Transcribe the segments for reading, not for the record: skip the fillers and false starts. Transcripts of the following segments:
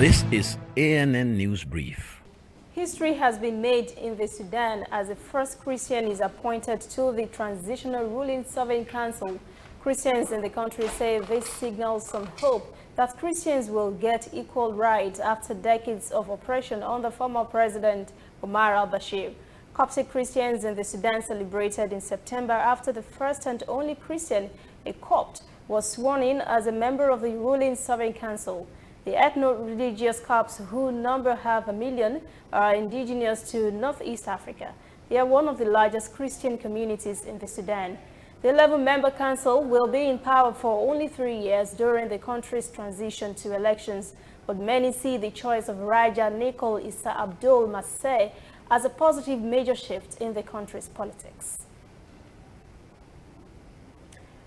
This is ANN News Brief. History has been made in the Sudan as the first Christian is appointed to the Transitional Ruling Sovereign Council. Christians in the country say this signals some hope that Christians will get equal rights after decades of oppression under former President Omar Al-Bashir. Coptic Christians in the Sudan celebrated in September after the first and only Christian, a Copt, was sworn in as a member of the ruling Sovereign Council. The ethno-religious Copts, who number 500,000, are indigenous to Northeast Africa. They are one of the largest Christian communities in the Sudan. The 11-member council will be in power for only 3 years during the country's transition to elections, but many see the choice of Raja Nicol Issa Abdul Maseh as a positive major shift in the country's politics.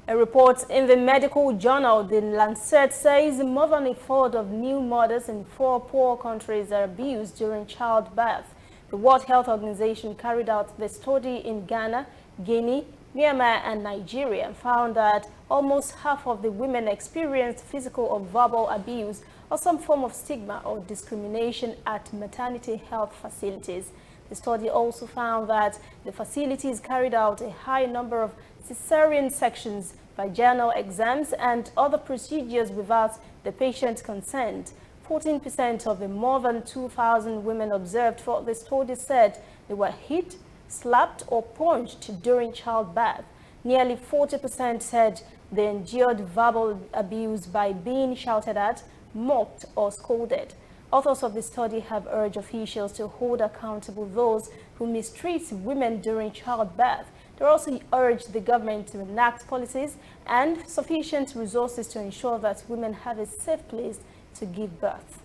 A report in the medical journal The Lancet says more than a third of new mothers in 4 poor countries are abused during childbirth. The World Health Organization carried out the study in Ghana, Guinea, Myanmar and Nigeria and found that almost half of the women experienced physical or verbal abuse or some form of stigma or discrimination at maternity health facilities. The study also found that the facilities carried out a high number of cesarean sections, vaginal exams, and other procedures without the patient's consent. 14% of the more than 2,000 women observed for the study said they were hit, slapped, or punched during childbirth. Nearly 40% said they endured verbal abuse by being shouted at, mocked, or scolded. Authors of the study have urged officials to hold accountable those who mistreat women during childbirth. They also urged the government to enact policies and sufficient resources to ensure that women have a safe place to give birth.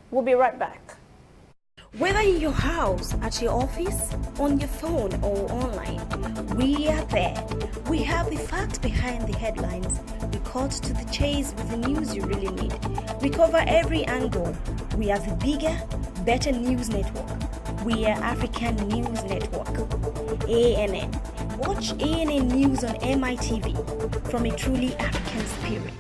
We'll be right back. Whether in your house, at your office, on your phone or online, we are there. We have the facts behind the headlines. We cut to the chase with the news you really need. We cover every angle. We are the bigger, better news network. We are African News Network. ANN. Watch ANN News on MITV from a truly African spirit.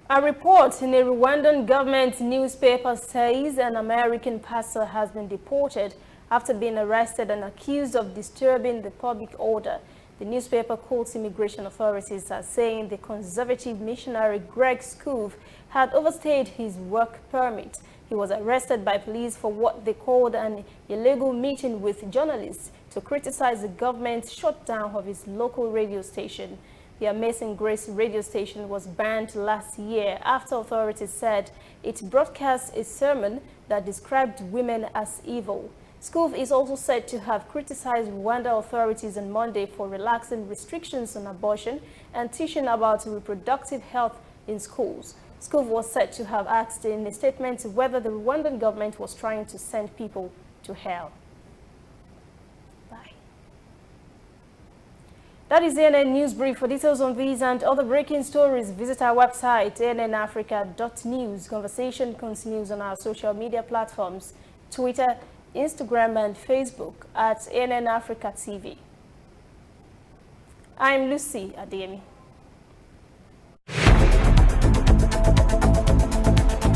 A report in a Rwandan government newspaper says an American pastor has been deported after being arrested and accused of disturbing the public order. The newspaper quotes immigration authorities as saying the conservative missionary Greg Scoof had overstayed his work permit. He was arrested by police for what they called an illegal meeting with journalists to criticize the government's shutdown of his local radio station. The Amazing Grace radio station was banned last year after authorities said it broadcast a sermon that described women as evil. Scoof is also said to have criticized Rwanda authorities on Monday for relaxing restrictions on abortion and teaching about reproductive health in schools. Scoof was said to have asked in a statement whether the Rwandan government was trying to send people to hell. Bye. That is the ANN News Brief. For details on these and other breaking stories, visit our website, annafrica.news. Conversation continues on our social media platforms, Twitter, Instagram and Facebook at ANN Africa TV. I'm Lucy Ademi.